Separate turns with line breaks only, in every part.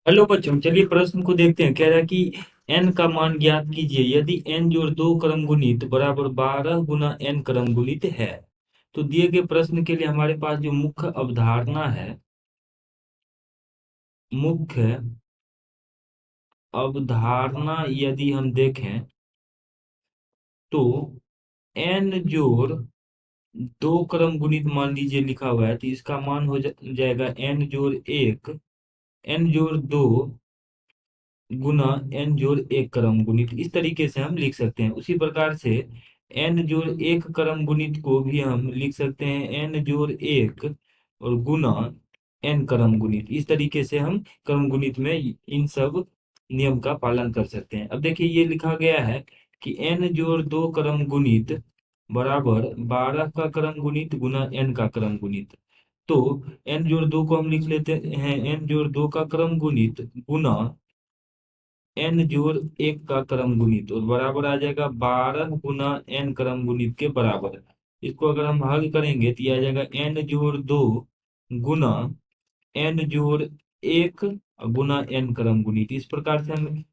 Hello बच्चों, चलिए प्रश्न को देखते हैं। कह रहा है कि n का मान ज्ञात कीजिए यदि n जोड़ 2 क्रम गुणित बराबर 12 गुना n क्रम गुणित है। तो दिए गए प्रश्न के लिए हमारे पास जो मुख्य अवधारणा है, मुख्य अवधारणा यदि हम देखें तो n जोड़ 2 क्रम गुणित मान लीजिए लिखा हुआ है, तो इसका मान हो जाएगा n जोड़ 1, n जोड़ 2 गुना n जोड़ 1 क्रम गुणित। इस तरीके से हम लिख सकते हैं। उसी प्रकार से n जोड़ 1 क्रम गुणित को भी हम लिख सकते हैं n जोड़ 1 और गुना n क्रम गुणित। इस तरीके से हम क्रम गुणित में इन सब नियम का पालन कर सकते हैं। अब देखिए, ये लिखा गया है कि n जोड़ 2 क्रम गुणित बराबर 12 का क्रम गुणित गुना n का क्रम गुणित। तो n जोड़ 2 को हम लिख लेते हैं n जोड़ 2 का क्रम गुणित गुना n जोड़ 1 का क्रम गुणित, और बराबर आ जाएगा 12 गुना n क्रम गुणित के बराबर। इसको अगर हम हल करेंगे तो ये आ जाएगा n जोड़ 2 गुना n जोड़ 1 गुना n क्रम गुणित। इस प्रकार से हम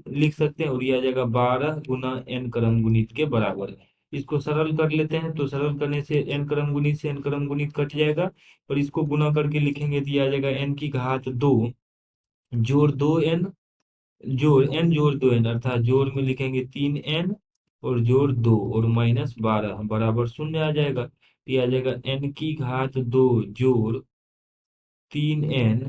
लिख सकते हैं, और ये आ जाएगा 12 गुना n क्रम गुणित के बराबर। इसको सरल कर लेते हैं, तो सरल करने से n क्रम गुणित से n क्रम गुणित कट जाएगा, और इसको गुना करके लिखेंगे तो ये आ जाएगा n की घात 2 जोड़ 2n जोड़ n जोड़ 2n, अर्थात जोड़ में लिखेंगे 3n और जोड़ 2 और माइनस 12 बराबर शून्य आ जाएगा। तो ये आ जाएगा n की घात 2 जोड़ 3n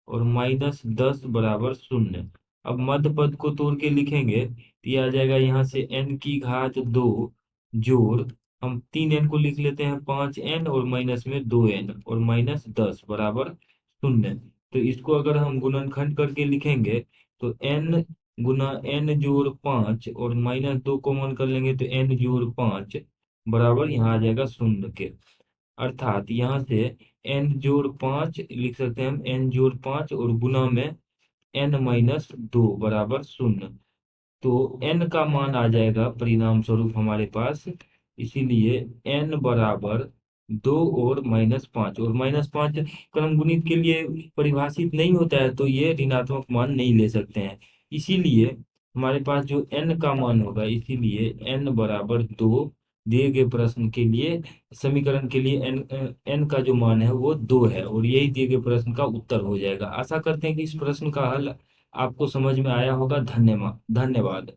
और माइनस 10 बराबर शून्य। अब मध्य पद को तोड़ के लिखेंगे तो ये आ जाएगा यहाँ से n की घात 2 जोड़, हम 3n को लिख लेते हैं 5n और माइनस में 2n और माइनस 10 बराबर शून्य। तो इसको अगर हम गुणनखंड करके लिखेंगे तो n गुना n जोड़ 5 और माइनस 2 कॉमन कर लेंगे तो n जोड़ 5 बराबर यहाँ आ जाएगा शून्य के। अर्थात यहाँ से n जोड़ 5 लिख सकते हैं हम, n जोड़ 5 और गुना में n माइनस 2 बराबर शून्य। तो n का मान आ जाएगा परिणाम स्वरूप हमारे पास, इसीलिए n बराबर 2 और -5, और -5 क्रम गुणित के लिए परिभाषित नहीं होता है, तो ये ऋणात्मक मान नहीं ले सकते हैं। इसीलिए हमारे पास जो n का मान होगा, इसीलिए n बराबर 2 दिए गए प्रश्न के लिए, समीकरण के लिए n का जो मान है वो 2 है, और यही दिए गए प्रश्न का उत्तर हो जाएगा। आशा करते हैं कि इस प्रश्न का हल आपको समझ में आया होगा। धन्यवाद धन्यवाद।